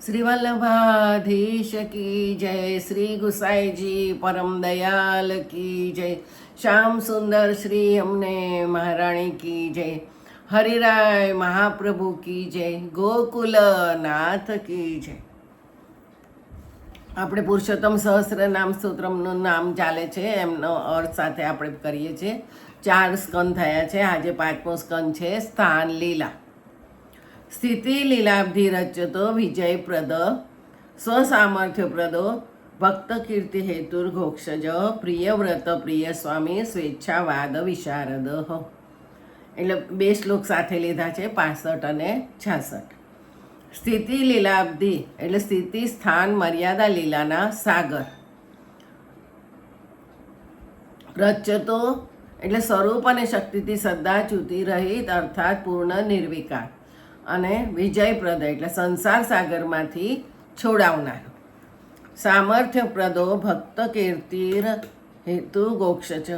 श्री वल्लभाधीश की जय, श्री गुसाई जी परम दयाल की जय, श्याम सुंदर श्री हमने महाराणी की जय, हरिराय महाप्रभु की जय, गोकुल नाथ की जय। આપણે પુરુષોત્તમ સહસ્ર નામ સ્તોત્રમનું નામ ચાલે છે, એમનો અર્થ સાથે આપણે કરીએ છીએ। 4 સ્કંદ થયા છે, આજે 5મો સ્કંદ છે સ્થાન લીલા। સ્થિતિ લીલાબ્ધિ રચતો વિજયપ્રદ, સ્વસામર્થ્યપ્રદો ભક્ત કીર્તિ હેતુર્ઘોક્ષજ, પ્રિયવ્રત પ્રિય સ્વામી સ્વેચ્છાવાદ વિશારદ। એટલે 2 શ્લોક સાથે લીધા છે, 65 અને 66। સ્થિતિ લીલાબ્ધિ એટલે સ્થિતિ સ્થાન મર્યાદા લીલાના સાગર। રચતો એટલે સ્વરૂપ અને શક્તિથી સદા ચ્યુતિ રહિત અર્થાત પૂર્ણ નિર્વિકાર, અને વિજયપ્રદ એટલે સંસાર સાગરમાંથી છોડાવનાર। સામર્થ્યપ્રદો ભક્ત કીર્તિર હેતુ ગોક્ષચ,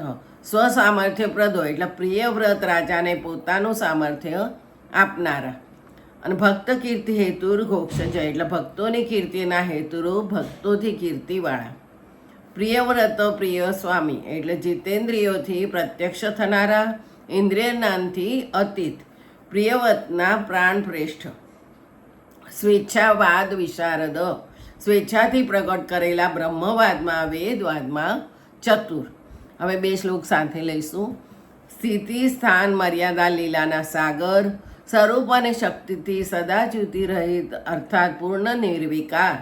સ્વસામર્થ્યપ્રદો એટલે પ્રિયવ્રત રાજાને પોતાનું સામર્થ્ય આપનારા, અને ભક્ત કીર્તિ હેતુર ઘોક્ષજ એટલે ભક્તોની કીર્તિના હેતુરૂપ ભક્તોથી કીર્તિવાળા। પ્રિયવ્રત પ્રિય સ્વામી એટલે જીતેન્દ્રિયોથી પ્રત્યક્ષ થનારા, ઇન્દ્રિય જ્ઞાનથી અતીત, પ્રિયવ્રતના પ્રાણશ્રેષ્ઠ। સ્વેચ્છાવાદ વિશારદ સ્વેચ્છાથી પ્રગટ કરેલા બ્રહ્મવાદમાં વેદવાદમાં ચતુર। હવે 2 શ્લોક સાથે લઈશું। સ્થિતિ સ્થાન મર્યાદા લીલાના સાગર, સ્વરૂપ અને શક્તિથી સદા ચ્યુતિ રહિત અર્થાત પૂર્ણ નિર્વિકાર,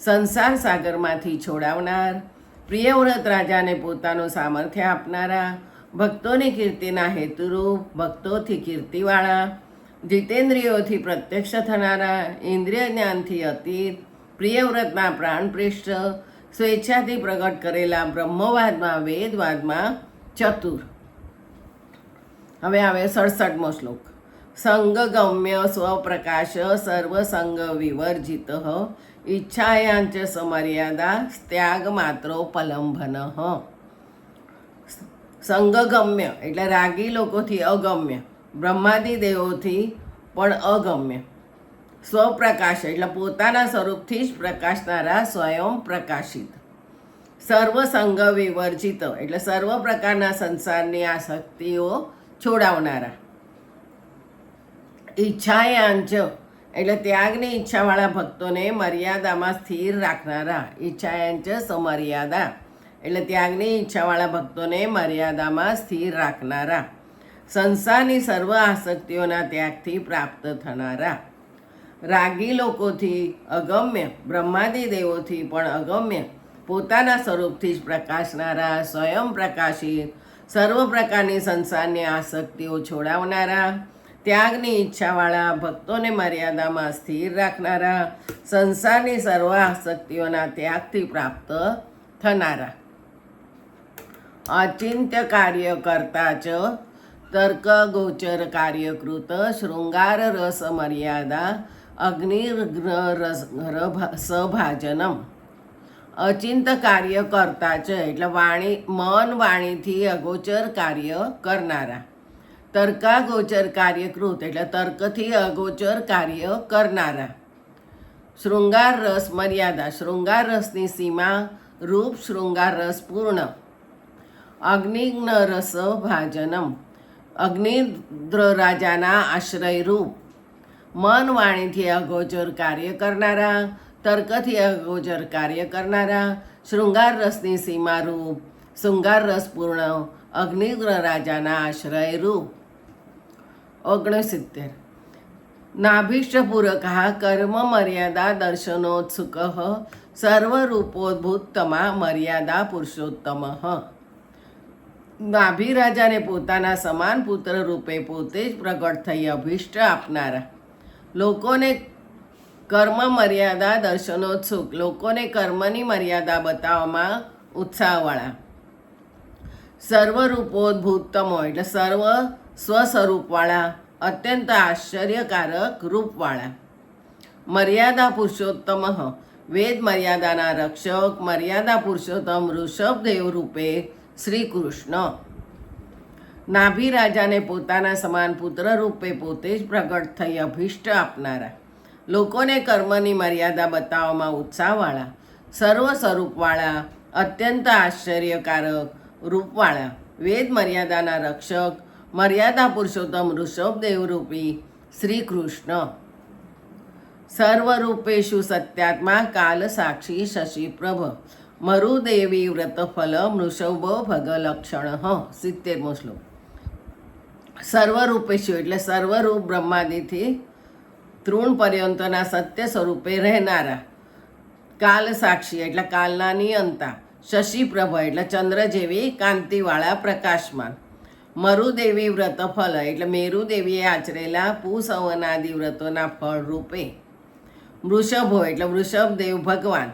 સંસાર સાગરમાંથી છોડાવનાર, પ્રિયવ્રત રાજાને પોતાનું સામર્થ્ય આપનારા, ભક્તોની કીર્તિના હેતુરૂપ ભક્તોથી કીર્તિવાળા, જીતેન્દ્રિયોથી પ્રત્યક્ષ થનારા, ઇન્દ્રિય જ્ઞાનથી અતીત, પ્રિયવ્રતના પ્રાણશ્રેષ્ઠ, સ્વેચ્છાથી પ્રગટ કરેલા બ્રહ્મવાદમાં વેદવાદમાં ચતુર। હવે આવે 67મો શ્લોક। સંગગમ્ય સ્વપ્રકાશ સર્વસંગ વિવર્જિત, ઈચ્છાયાંચ સમર્યાદા ત્યાગ માત્રોપલંભન। સંગગમ્ય એટલે રાગી લોકોથી અગમ્ય, બ્રહ્માદિ દેવોથી પણ અગમ્ય। સ્વપ્રકાશ એટલે પોતાના સ્વરૂપથી જ પ્રકાશનારા, સ્વયં પ્રકાશિત। સર્વસંગ વિવર્જિત એટલે સર્વ પ્રકારના સંસારની આસક્તિઓ છોડાવનારા। ઈચ્છાયાંચ એટલે ત્યાગની ઈચ્છાવાળા ભક્તોને મર્યાદામાં સ્થિર રાખનારા। ઈચ્છાયાંચ સમર્યાદા એટલે ત્યાગની ઈચ્છાવાળા ભક્તોને મર્યાદામાં સ્થિર રાખનારા, સંસારની સર્વ આસક્તિઓના ત્યાગથી પ્રાપ્ત થનારા। રાગી લોકોથી અગમ્ય, બ્રહ્માદિ દેવોથી પણ અગમ્ય, પોતાના સ્વરૂપથી જ પ્રકાશનારા, સ્વયં પ્રકાશિત, સર્વ પ્રકારની સંસારની આસક્તિઓ છોડાવનારા, ત્યાગની ઈચ્છાવાળા ભક્તોને મર્યાદામાં સ્થિર રાખનારા, સંસારની સર્વ આસક્તિઓના ત્યાગથી પ્રાપ્ત થનારા। અચિંત્ય કાર્ય કરતા ચ તર્ક ગોચર કાર્યકૃત, શૃંગાર રસ મર્યાદા અગ્નિર્સભાજનમ। અચિંત કાર્ય કરતા છે એટલે મન વાણીથી અગોચર કાર્ય કરનારા, તર્કાગોચર કાર્યકૃત એટલે તર્કથી અગોચર કાર્ય કરનારા, શૃંગાર રસ મર્યાદા શૃંગાર રસની સીમા રૂપ શૃંગાર રસ પૂર્ણ, અગ્નિગ્ન રસ ભાજનમ અગ્નિદ્ર રાજાના આશ્રય રૂપ, મન વાણીથી અગોચર કાર્ય કરનારા, તર્કથી અગોચર કાર્ય કરનારા, શૃંગાર રસની સીમા રૂપ શૃંગાર રસ પૂર્ણ, અગ્નિગ્ર રાજાના આશ્રય રૂપ। 69 નાભીષ્ટપૂરક કર્મ મર્યાદા દર્શનોત્સુક, સર્વરૂપોદ્ભુતમા મર્યાદા પુરુષોત્તમ। નાભી રાજાને પોતાના સમાન પુત્ર રૂપે પોતે જ પ્રગટ થઈ અભિષ્ટ આપનારા, લોકોને કર્મ મર્યાદા દર્શનોત્સુક લોકોને કર્મની મર્યાદા બતાવવામાં ઉત્સાહવાળા, સર્વરૂપોદ્ભુતમો એટલે સર્વ સ્વસ્વરૂપવાળા, અત્યંત આશ્ચર્યકારક રૂપવાળા, મર્યાદા પુરુષોત્તમ વેદ મર્યાદાના રક્ષક, મર્યાદા પુરુષોત્તમ ઋષભદેવ રૂપે શ્રી કૃષ્ણ। નાભી રાજાને પોતાના સમાન પુત્ર રૂપે પોતે જ પ્રગટ થઈ અભિષ્ટ આપનારા, લોકોને કર્મની મર્યાદા બતાવવામાં ઉત્સાહવાળા, સર્વ સ્વરૂપવાળા, અત્યંત આશ્ચર્યકારક રૂપવાળા, વેદ મર્યાદાના રક્ષક, મર્યાદા પુરુષોત્તમ ઋષભદેવ રૂપી શ્રી કૃષ્ણ. સર્વરૂપેષુ સત્યાત્મા કાલ સાક્ષી શશિપ્રભ, મરુદેવી વ્રતફલ મૃષભો ભગલક્ષણ. 70મો શ્લોક. સર્વરૂપેષુ એટલે સર્વરૂપ બ્રહ્માદિથી તૃણ પર્યંતના સત્ય સ્વરૂપે રહેનારા, કાલ સાક્ષી એટલે કાલના નિયંતા, શશિપ્રભ એટલે ચંદ્ર જેવી કાંતિવાળા પ્રકાશમાન, મરુદેવી વ્રતફલ એટલે મેરુદેવીએ આચરેલા પૂસવનાદિ વ્રતોના ફળ રૂપે, વૃષભો એટલે વૃષભદેવ ભગવાન,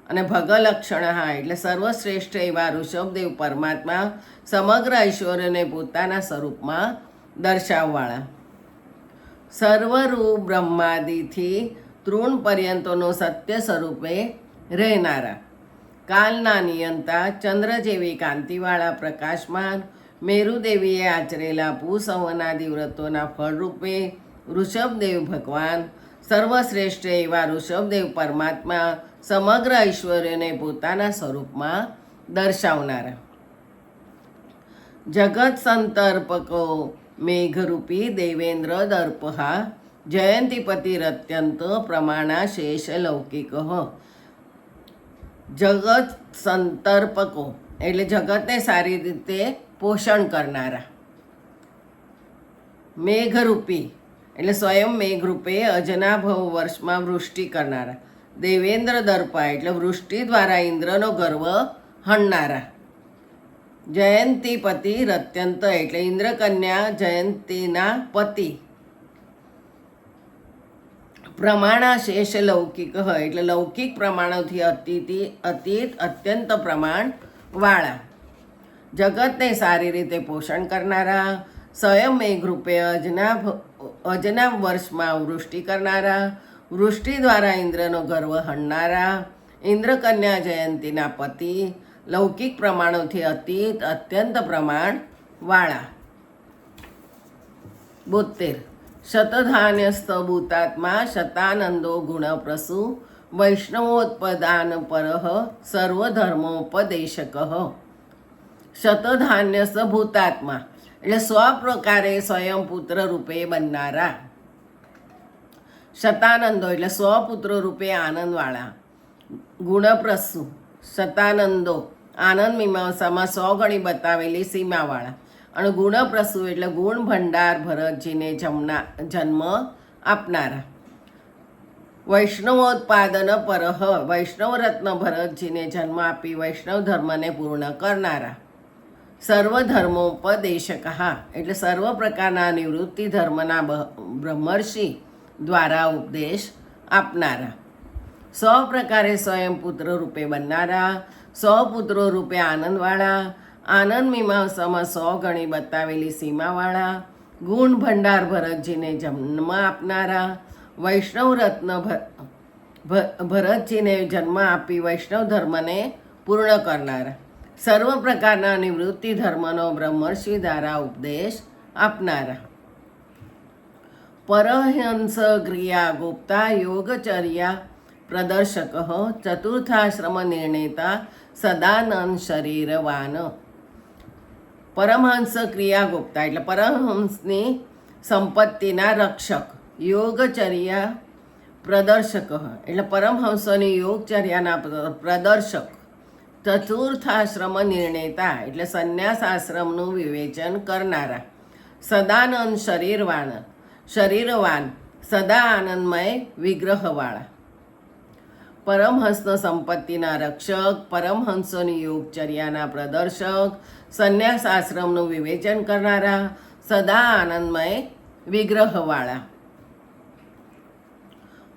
અને ભગલક્ષણ એટલે સર્વશ્રેષ્ઠ એવા ઋષભદેવ પરમાત્મા સમગ્ર ઐશ્વર્યને પોતાના સ્વરૂપમાં દર્શાવવાળા, સર્વરૂપ બ્રહ્માદિથી તૃણ પર્યંતોનો સત્ય સ્વરૂપે રહેનારા, કાલના નિયંતા, ચંદ્ર જેવી કાંતિવાળા પ્રકાશમાન, મેરુદેવીએ આચરેલા પૂસવનાદિ વ્રતોના ફળરૂપે ઋષભદેવ ભગવાન, સર્વશ્રેષ્ઠ એવા ઋષભદેવ પરમાત્મા સમગ્ર ઐશ્વર્યને પોતાના સ્વરૂપમાં દર્શાવનારા, જગત સંતર્પકો મેઘરૂપી દેવેન્દ્ર દર્પહા, જયંતિપતિરત્યંત પ્રમાણા શેષ લૌકિક. જગત સંતર્પકો એટલે જગતને સારી રીતે પોષણ કરનારા, મેઘરૂપી એટલે સ્વયં મેઘરૂપે અજનાભવ વર્ષમાં વૃષ્ટિ કરનારા, દેવેન્દ્ર દર્પા એટલે વૃષ્ટિ દ્વારા ઇન્દ્રનો ગર્વ હણનારા, જયંતિપતિ રત્યંત એટલે ઇન્દ્રકન્યા જયંતીના પતિ, પ્રમાણા શેષ લૌકિક એટલે લૌકિક પ્રમાણોથી અતીત અત્યંત પ્રમાણ વાળા, જગતને સારી રીતે પોષણ કરનારા, સ્વયં મેઘરૂપે અજના વર્ષમાં વૃષ્ટિ કરનારા, વૃષ્ટિ દ્વારા ઇન્દ્રનો ગર્વ હણનારા, ઇન્દ્રકન્યા જયંતીના પતિ, લૌકિક પ્રમાણોથી અત્યંત પ્રમાણ વાળા. 72. શતધાન્યસ્થ ભૂતાત્મા શતાનંદો ગુણપ્રસુ, વૈષ્ણવોત્પદાન પરઃ સર્વધર્મોપદેશક. શતધાન્યસ્થ ભૂતાત્મા એટલે સ્વપ્રકારે સ્વયં પુત્ર રૂપે બનનારા, શતાનંદો એટલે સ્વપુત્ર રૂપે આનંદવાળા, ગુણપ્રસુ શતાનંદો આનંદ મીમાંસામાં 100 ગણી બતાવેલી સીમાવાળા, અને ગુણપ્રસુ એટલે ગુણ ભંડાર ભરતજીને જન્મ આપનારા, વૈષ્ણવોત્પાદન પરહ વૈષ્ણવરત્ન ભરતજીને જન્મ આપી વૈષ્ણવ ધર્મને પૂર્ણ કરનારા, સર્વધર્મોપદેશક એટલે સર્વ પ્રકારના નિવૃત્તિ ધર્મના બ્રહ્મર્ષિ દ્વારા ઉપદેશ આપનારા, 100 પ્રકારે સ્વયં પુત્ર રૂપે બનનારા, 100 પુત્રો રૂપે આનંદવાળા, આનંદ મીમાંસામાં 100 ગણી બતાવેલી સીમાવાળા, ગુણ ભંડાર ભરતજીને જન્મ આપનારા, વૈષ્ણવ રત્ન ભરતજીને જન્મ આપી વૈષ્ણવ ધર્મને પૂર્ણ કરનારા, સર્વ પ્રકારના નિવૃત્તિ ધર્મનો બ્રહ્મર્ષિ દ્વારા ઉપદેશ આપનારા, પરહંસ ક્રિયા ગુપ્તા યોગચર્યા પ્રદર્શક, ચતુર્થાશ્રમ નિર્ણેતા સદાનંદ શરીરવાન. પરમહંસ ક્રિયા ગુપ્તા એટલે પરમહંસની સંપત્તિના રક્ષક, યોગચર્યા પ્રદર્શક એટલે પરમહંસોની યોગચર્યાના પ્રદર્શક, ચતુર્થાશ્રમ નિર્ણેતા એટલે સંન્યાસ આશ્રમનું વિવેચન કરનારા, સદાનંદ શરીરવાન સદા આનંદમય વિગ્રહવાળા, પરમહંસનો સંપત્તિના રક્ષક, પરમહંસોની યોગચર્યાના પ્રદર્શક, સંન્યાસ આશ્રમનું વિવેચન કરનારા, સદા આનંદમય વિગ્રહવાળા,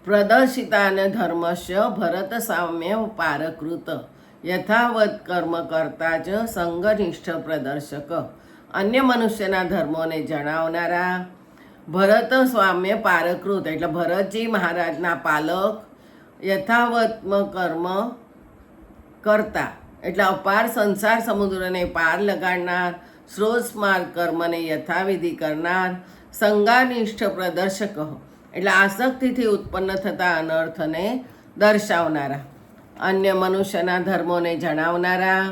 પ્રદર્શિતાન ધર્મસ્ય ભરત સામ્ય પારકૃત, યથાવત કર્મ કરતા જ સંગનિષ્ઠ પ્રદર્શક, અન્ય મનુષ્યના ધર્મોને જણાવનારા, ભરત સ્વામ્ય પારકૃત એટલે ભરતજી મહારાજના પાલક, યથાવત્મ કર્મ કરતા એટલે અપાર સંસાર સમુદ્રને પાર લગાડનાર, સ્રોત માર્ગ કર્મને યથાવિધિ કરનાર, સંગાનિષ્ઠ પ્રદર્શક એટલે આસક્તિથી ઉત્પન્ન થતા અનર્થને દર્શાવનારા, અન્ય મનુષ્યના ધર્મોને જણાવનારા,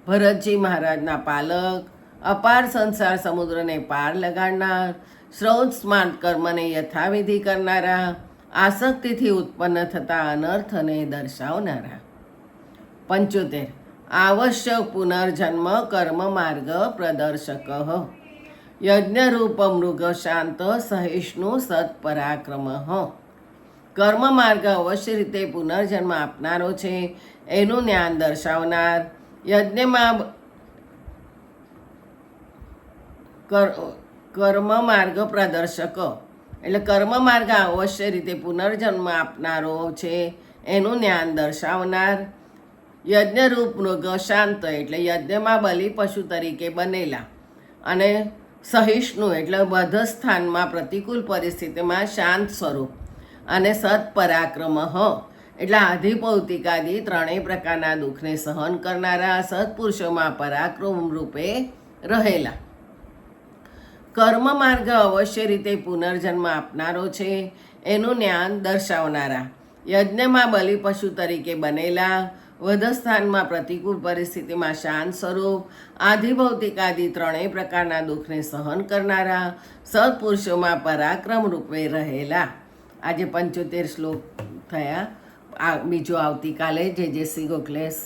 ભરતજી મહારાજના પાલક, અપાર સંસાર સમુદ્રને પાર લગાડનાર, શ્રૌત સ્માર્ત કર્મને યથાવિધિ કરનારા, આસક્તિથી ઉત્પન્ન થતા અનર્થને દર્શાવનારા. 75. આવશ્યક પુનર્જન્મ કર્મ માર્ગ પ્રદર્શક, યજ્ઞરૂપ મૃગ શાંત સહિષ્ણુ સત્પરાક્રમ. કર્મ માર્ગ અવશ્ય રીતે પુનર્જન્મ આપનારો છે એનું જ્ઞાન દર્શાવનાર, યજ્ઞમાં કર્મ માર્ગ પ્રદર્શક એટલે કર્મ માર્ગ અવશ્ય રીતે પુનર્જન્મ આપનારો છે એનું જ્ઞાન દર્શાવનાર, યજ્ઞરૂપ મૃગ શાંત એટલે યજ્ઞમાં બલિ પશુ તરીકે બનેલા, અને સહિષ્ણુ એટલે બધ સ્થાનમાં પ્રતિકૂળ પરિસ્થિતિમાં શાંત સ્વરૂપ, અને સત્પરાક્રમ એટલે આધિભૌતિકાદી ત્રણેય પ્રકારના દુઃખને સહન કરનારા, સત્પુરુષોમાં પરાક્રમ રૂપે રહેલા. કર્મ માર્ગ અવશ્ય રીતે પુનર્જન્મ આપનારો છે એનું જ્ઞાન દર્શાવનારા, યજ્ઞમાં બલિ પશુ તરીકે બનેલા, વધસ્થાનમાં પ્રતિકૂળ પરિસ્થિતિમાં શાંત સ્વરૂપ, આધિભૌતિકાદી ત્રણેય પ્રકારના દુઃખને સહન કરનારા, સત્પુરુષોમાં પરાક્રમ રૂપે રહેલા. આજે 75 શ્લોક થયા. બીજો આવતીકાલે. જય શ્રી ગોખલેશ.